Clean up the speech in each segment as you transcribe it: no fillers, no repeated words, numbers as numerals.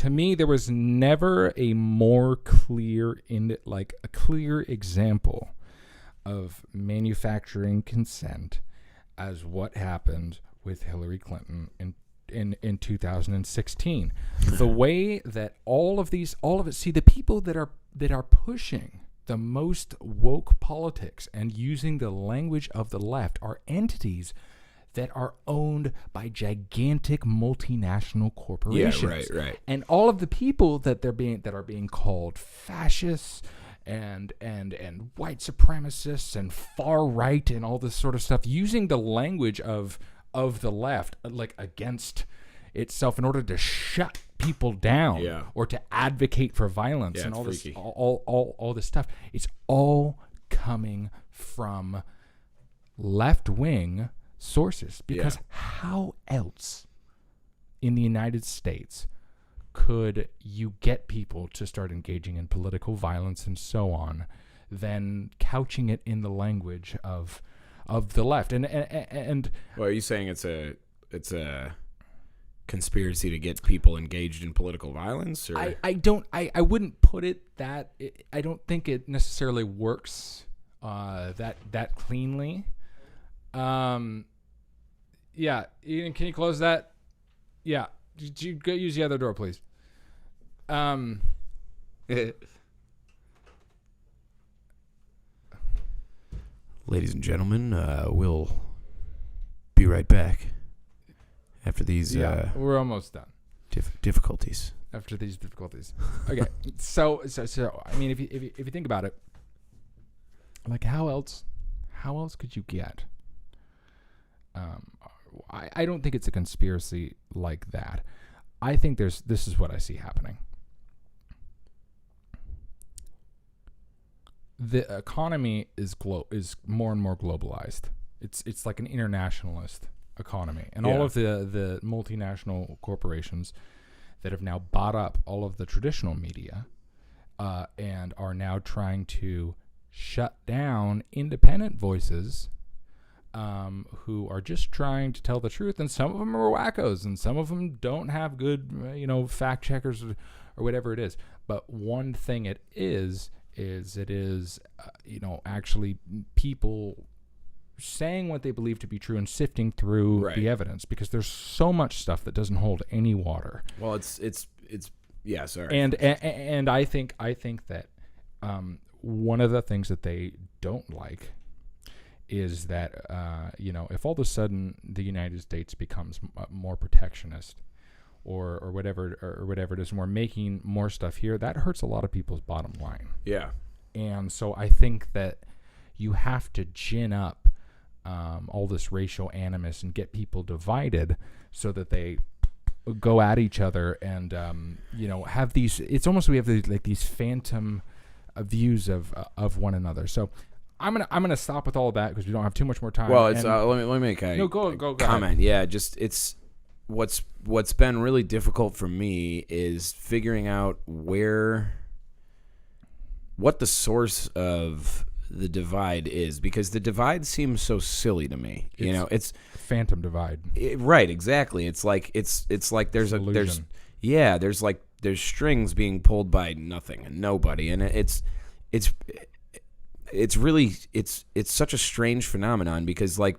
to me, there was never a more clear a clear example of manufacturing consent as what happened with Hillary Clinton in 2016. The way that all of it, see, the people that are pushing the most woke politics and using the language of the left are entities that are owned by gigantic multinational corporations. Yeah, right. And all of the people that are being called fascists and white supremacists and far right and all this sort of stuff, using the language of the left like against itself in order to shut people down or to advocate for violence and all freaky. this all this stuff. It's all coming from left-wing sources, because how else in the United States could you get people to start engaging in political violence and so on than couching it in the language of the left? And well, are you saying it's a conspiracy to get people engaged in political violence? Or? I wouldn't put it that. I don't think it necessarily works that cleanly. Yeah, Ian, can you close that? Yeah, you go use the other door, please. Ladies and gentlemen, we'll be right back after these we're almost done. Difficulties. After these difficulties. Okay, so I mean, if you think about it, like how else could you get? I don't think it's a conspiracy like that. I think this is what I see happening. The economy is more and more globalized. It's like an internationalist economy, and all of the multinational corporations that have now bought up all of the traditional media and are now trying to shut down independent voices who are just trying to tell the truth, and some of them are wackos, and some of them don't have good, fact checkers or whatever it is. But one thing it is actually people saying what they believe to be true and sifting through the evidence, because there's so much stuff that doesn't hold any water. Well, it's sorry. And I think that one of the things that they don't like is that, if all of a sudden the United States becomes more protectionist or whatever it is, and we're making more stuff here, that hurts a lot of people's bottom line. Yeah. And so I think that you have to gin up all this racial animus and get people divided so that they go at each other and, have these, it's almost, we have these phantom views of one another. So I'm gonna stop with all of that because we don't have too much more time. Well, it's let me make a go comment. ahead. Yeah, just it's what's been really difficult for me is figuring out what the source of the divide is, because the divide seems so silly to me. It's phantom divide. Right, exactly. It's like there's strings being pulled by nothing and nobody, and it's really such a strange phenomenon, because like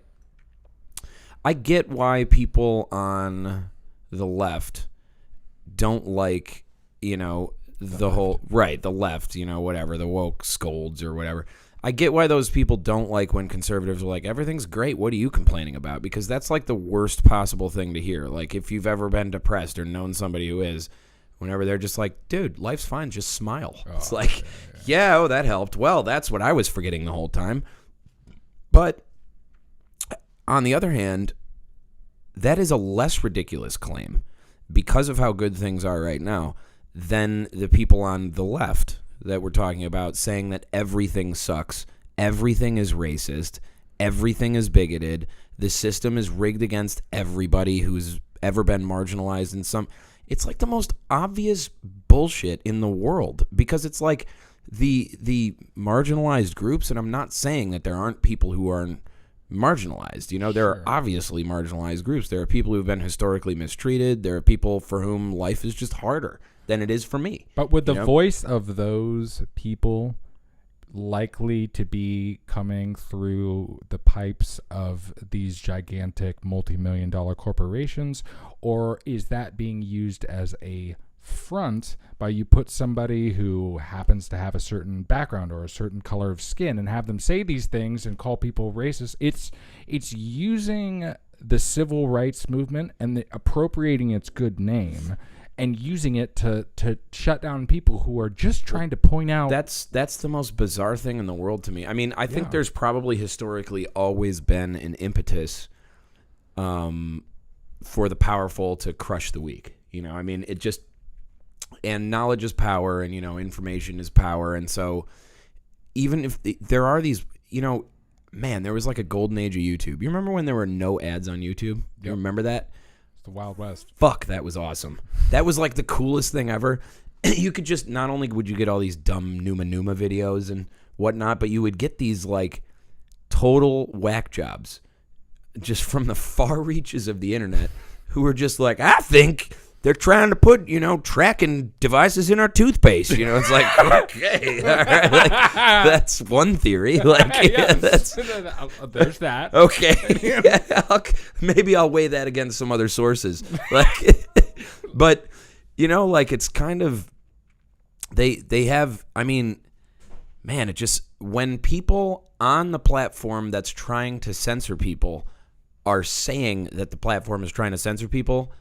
I get why people on the left don't like, the whole the left, whatever, the woke scolds or whatever. I get why those people don't like when conservatives are like, everything's great, what are you complaining about? Because that's like the worst possible thing to hear. Like, if you've ever been depressed or known somebody who is, whenever they're just like, dude, life's fine, just smile. It's like, that helped. Well, that's what I was forgetting the whole time. But on the other hand, that is a less ridiculous claim because of how good things are right now than the people on the left that we're talking about saying that everything sucks, everything is racist, everything is bigoted, the system is rigged against everybody who's ever been marginalized in some... It's like the most obvious bullshit in the world, because it's like the marginalized groups, and I'm not saying that there aren't people who are marginalized. You know, there are obviously marginalized groups. There are people who've been historically mistreated. There are people for whom life is just harder than it is for me. But would the voice of those people likely to be coming through the pipes of these gigantic multi-million-dollar corporations, or is that being used as a front by you put somebody who happens to have a certain background or a certain color of skin and have them say these things and call people racist? It's using the civil rights movement and appropriating its good name and using it to shut down people who are just trying to point out. That's the most bizarre thing in the world to me. I mean, I think there's probably historically always been an impetus for the powerful to crush the weak. You know, I mean, it just, and knowledge is power, and, you know, information is power. And so even if there are these, you know, man, there was like a golden age of YouTube. You remember when there were no ads on YouTube? You remember that? It's the Wild West. Fuck, that was awesome. That was like the coolest thing ever. You could just, not only would you get all these dumb Numa videos and whatnot, but you would get these like total whack jobs just from the far reaches of the internet who were just like, I think they're trying to put, you know, tracking devices in our toothpaste. You know, it's like, okay, all right, like, that's one theory. Like, that's, there's that. Okay, maybe I'll weigh that against some other sources. Like, but you know, like, it's kind of they have. I mean, man, it just, when people on the platform that's trying to censor people are saying that the platform is trying to censor people,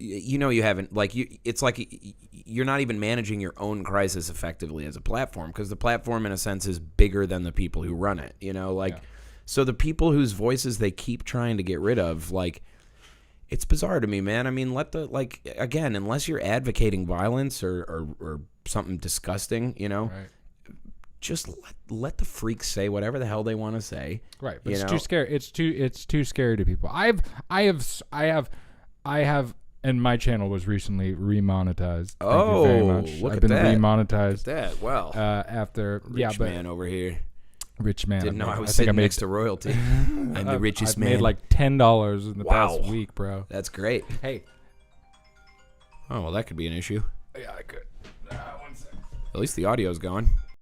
you know, you haven't, like, it's like you're not even managing your own crisis effectively as a platform, because the platform in a sense is bigger than the people who run it, you know, like, so the people whose voices they keep trying to get rid of, like, it's bizarre to me, man. I mean, like, again, unless you're advocating violence or something disgusting, you know, just let the freaks say whatever the hell they want to say. Right. But it's too scary. It's too scary to people. I have and my channel was recently remonetized. Thank you very much. Look I've at been that. remonetized. Look at that. Well, after rich man over here. Rich man. Didn't know I was sitting next to royalty. I'm the richest man. I made like $10 in the past week, bro. That's great. Hey. Oh, well, that could be an issue. Yeah, I could. 1 second. At least the audio's going.